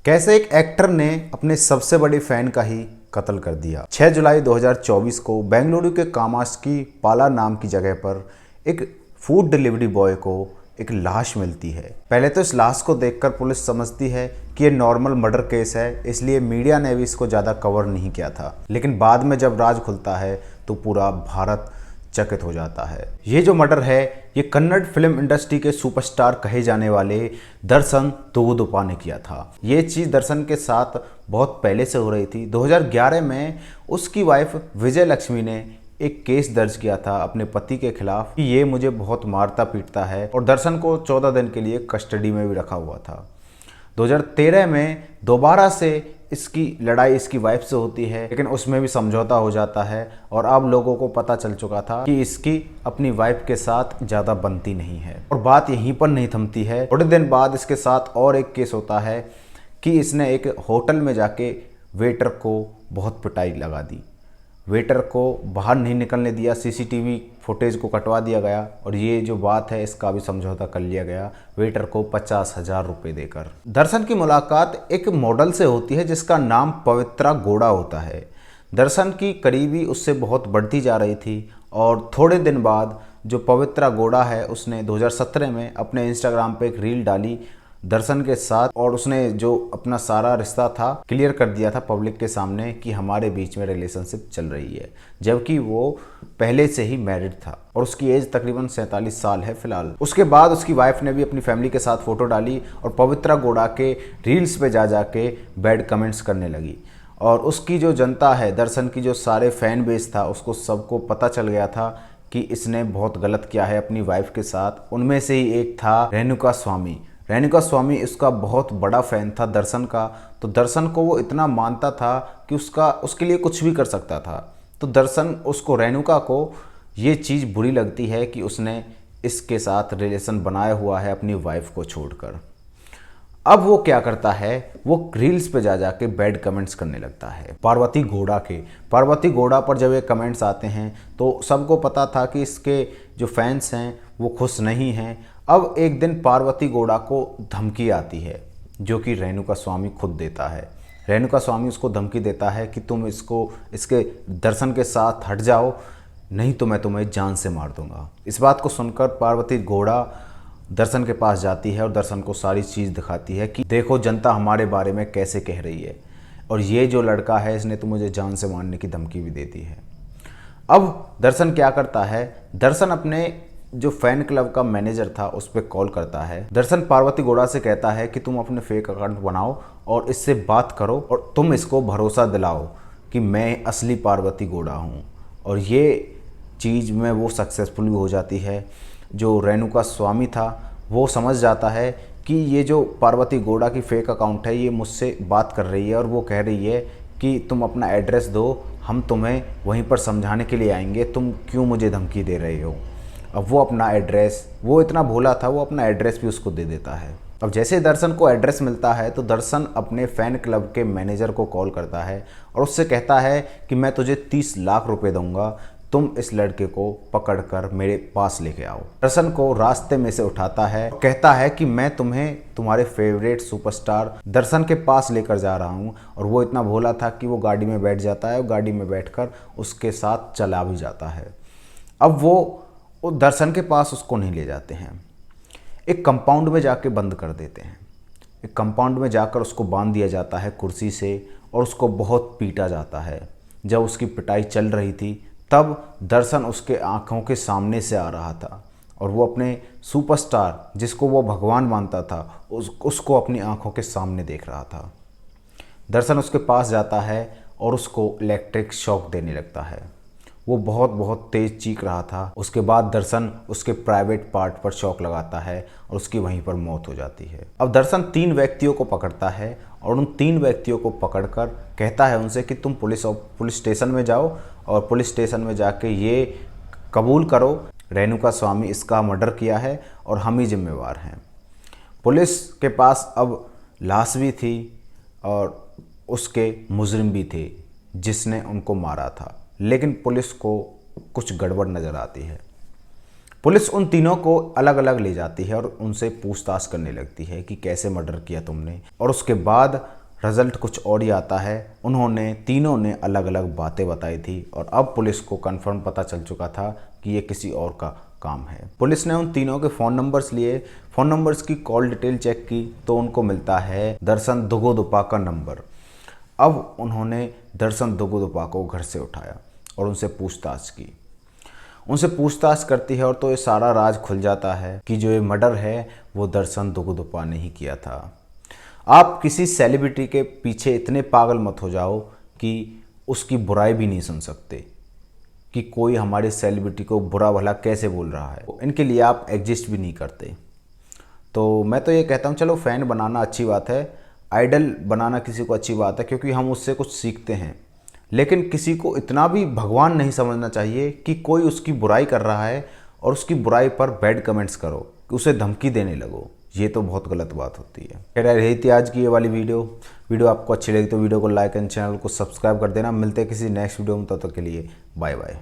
कैसे एक एक्टर ने अपने सबसे बड़े फैन का ही कत्ल कर दिया। 6 जुलाई 2024 को बेंगलुरु के कामाक्षी पाला नाम की जगह पर एक फूड डिलीवरी बॉय को एक लाश मिलती है। पहले तो इस लाश को देखकर पुलिस समझती है कि ये नॉर्मल मर्डर केस है, इसलिए मीडिया ने भी इसको ज़्यादा कवर नहीं किया था। लेकिन बाद में जब राज खुलता है तो पूरा भारत चकित हो जाता है। ये जो मर्डर है ये कन्नड़ फिल्म इंडस्ट्री के सुपरस्टार कहे जाने वाले दर्शन तोगुदपा ने किया था। ये चीज़ दर्शन के साथ बहुत पहले से हो रही थी। 2011 में उसकी वाइफ विजय लक्ष्मी ने एक केस दर्ज किया था अपने पति के खिलाफ कि ये मुझे बहुत मारता पीटता है, और दर्शन को 14 दिन के लिए कस्टडी में भी रखा हुआ था। 2013 में दोबारा से इसकी लड़ाई इसकी वाइफ से होती है, लेकिन उसमें भी समझौता हो जाता है और अब लोगों को पता चल चुका था कि इसकी अपनी वाइफ के साथ ज़्यादा बनती नहीं है। और बात यहीं पर नहीं थमती है। थोड़े दिन बाद इसके साथ और एक केस होता है कि इसने एक होटल में जाके वेटर को बहुत पिटाई लगा दी। वेटर को बाहर नहीं निकलने दिया, सीसीटीवी फुटेज को कटवा दिया गया और ये जो बात है इसका भी समझौता कर लिया गया वेटर को 50,000 रुपये देकर। दर्शन की मुलाकात एक मॉडल से होती है जिसका नाम पवित्रा गौड़ा होता है। दर्शन की करीबी उससे बहुत बढ़ती जा रही थी और थोड़े दिन बाद जो पवित्रा गौड़ा है उसने 2017 में अपने इंस्टाग्राम पे एक रील डाली दर्शन के साथ, और उसने जो अपना सारा रिश्ता था क्लियर कर दिया था पब्लिक के सामने कि हमारे बीच में रिलेशनशिप चल रही है, जबकि वो पहले से ही मैरिड था और उसकी एज तकरीबन 47 साल है फिलहाल। उसके बाद उसकी वाइफ ने भी अपनी फैमिली के साथ फोटो डाली और पवित्रा गौड़ा के रील्स पे जा जाके बैड कमेंट्स करने लगी। और उसकी जो जनता है, दर्शन की जो सारे फैन बेस था, उसको सबको पता चल गया था कि इसने बहुत गलत किया है अपनी वाइफ के साथ। उनमें से ही एक था रेणुका स्वामी। रेणुका स्वामी इसका बहुत बड़ा फ़ैन था दर्शन का, तो दर्शन को वो इतना मानता था कि उसके लिए कुछ भी कर सकता था। तो दर्शन उसको, रेणुका को ये चीज़ बुरी लगती है कि उसने इसके साथ रिलेशन बनाया हुआ है अपनी वाइफ को छोड़कर। अब वो क्या करता है, वो रील्स पे जा जाके बैड कमेंट्स करने लगता है पार्वती गौड़ा पर जब ये कमेंट्स आते हैं तो सबको पता था कि इसके जो फैंस हैं वो खुश नहीं हैं। अब एक दिन पार्वती गौड़ा को धमकी आती है जो कि रेणुका स्वामी खुद देता है। रेणुका स्वामी उसको धमकी देता है कि तुम इसके दर्शन के साथ हट जाओ, नहीं तो मैं तुम्हें जान से मार दूंगा। इस बात को सुनकर पार्वती गौड़ा दर्शन के पास जाती है और दर्शन को सारी चीज़ दिखाती है कि देखो जनता हमारे बारे में कैसे कह रही है, और ये जो लड़का है इसने तो मुझे जान से मारने की धमकी भी देती है। अब दर्शन क्या करता है, दर्शन अपने जो फैन क्लब का मैनेजर था उस पर कॉल करता है। दर्शन पार्वती गौड़ा से कहता है कि तुम अपने फेक अकाउंट बनाओ और इससे बात करो और तुम इसको भरोसा दिलाओ कि मैं असली पार्वती गौड़ा हूँ। और ये चीज़ में वो सक्सेसफुल भी हो जाती है। जो रेणुका स्वामी था वो समझ जाता है कि ये जो पार्वती गौड़ा की फेक अकाउंट है ये मुझसे बात कर रही है और वो कह रही है कि तुम अपना एड्रेस दो, हम तुम्हें वहीं पर समझाने के लिए आएंगे, तुम क्यों मुझे धमकी दे रहे हो। अब वो अपना एड्रेस, वो इतना भोला था, वो अपना एड्रेस भी उसको दे देता है। अब जैसे दर्शन को एड्रेस मिलता है तो दर्शन अपने फ़ैन क्लब के मैनेजर को कॉल करता है और उससे कहता है कि मैं तुझे 30 लाख रुपए दूंगा, तुम इस लड़के को पकड़कर मेरे पास लेके आओ। दर्शन को रास्ते में से उठाता है, कहता है कि मैं तुम्हें तुम्हारे फेवरेट सुपरस्टार दर्शन के पास लेकर जा रहा हूँ। और वो इतना भोला था कि वो गाड़ी में बैठ जाता है और गाड़ी में बैठकर उसके साथ चला भी जाता है। अब वो दर्शन के पास उसको नहीं ले जाते हैं, एक कंपाउंड में जाके बंद कर देते हैं। एक कंपाउंड में जाकर उसको बांध दिया जाता है कुर्सी से और उसको बहुत पीटा जाता है। जब उसकी पिटाई चल रही थी तब दर्शन उसके आँखों के सामने से आ रहा था और वो अपने सुपरस्टार जिसको वो भगवान मानता था उसको अपनी आँखों के सामने देख रहा था। दर्शन उसके पास जाता है और उसको इलेक्ट्रिक शॉक देने लगता है। वो बहुत बहुत तेज़ चीख रहा था। उसके बाद दर्शन उसके प्राइवेट पार्ट पर शॉक लगाता है और उसकी वहीं पर मौत हो जाती है। अब दर्शन 3 व्यक्तियों को पकड़ता है और उन 3 व्यक्तियों को पकड़कर कहता है उनसे कि तुम पुलिस स्टेशन में जाओ और पुलिस स्टेशन में जाके ये कबूल करो रेणुका स्वामी इसका मर्डर किया है और हम ही जिम्मेवार हैं। पुलिस के पास अब लाश भी थी और उसके मुजरिम भी थे जिसने उनको मारा था, लेकिन पुलिस को कुछ गड़बड़ नज़र आती है। पुलिस उन तीनों को अलग अलग ले जाती है और उनसे पूछताछ करने लगती है कि कैसे मर्डर किया तुमने, और उसके बाद रिजल्ट कुछ और ही आता है। उन्होंने तीनों ने अलग अलग बातें बताई थी और अब पुलिस को कंफर्म पता चल चुका था कि ये किसी और का काम है। पुलिस ने उन तीनों के फ़ोन नंबर्स लिए, फ़ोन नंबर्स की कॉल डिटेल चेक की तो उनको मिलता है दर्शन दुगोदुपा का नंबर। अब उन्होंने दर्शन दुगोदुपा को घर से उठाया और उनसे पूछताछ की। उनसे पूछताछ करती है और तो ये सारा राज खुल जाता है कि जो ये मर्डर है वो दर्शन दुगोदुपा ने ही किया था। आप किसी सेलिब्रिटी के पीछे इतने पागल मत हो जाओ कि उसकी बुराई भी नहीं सुन सकते कि कोई हमारे सेलिब्रिटी को बुरा भला कैसे बोल रहा है, इनके लिए आप एग्जिस्ट भी नहीं करते। तो मैं तो ये कहता हूँ चलो फ़ैन बनाना अच्छी बात है, आइडल बनाना किसी को अच्छी बात है क्योंकि हम उससे कुछ सीखते हैं, लेकिन किसी को इतना भी भगवान नहीं समझना चाहिए कि कोई उसकी बुराई कर रहा है और उसकी बुराई पर बैड कमेंट्स करो, कि उसे धमकी देने लगो। ये तो बहुत गलत बात होती है। खैर यही थी आज की ये वाली वीडियो आपको अच्छी लगी तो वीडियो को लाइक एंड चैनल को सब्सक्राइब कर देना। मिलते हैं किसी नेक्स्ट वीडियो में, तब तक के लिए बाय बाय।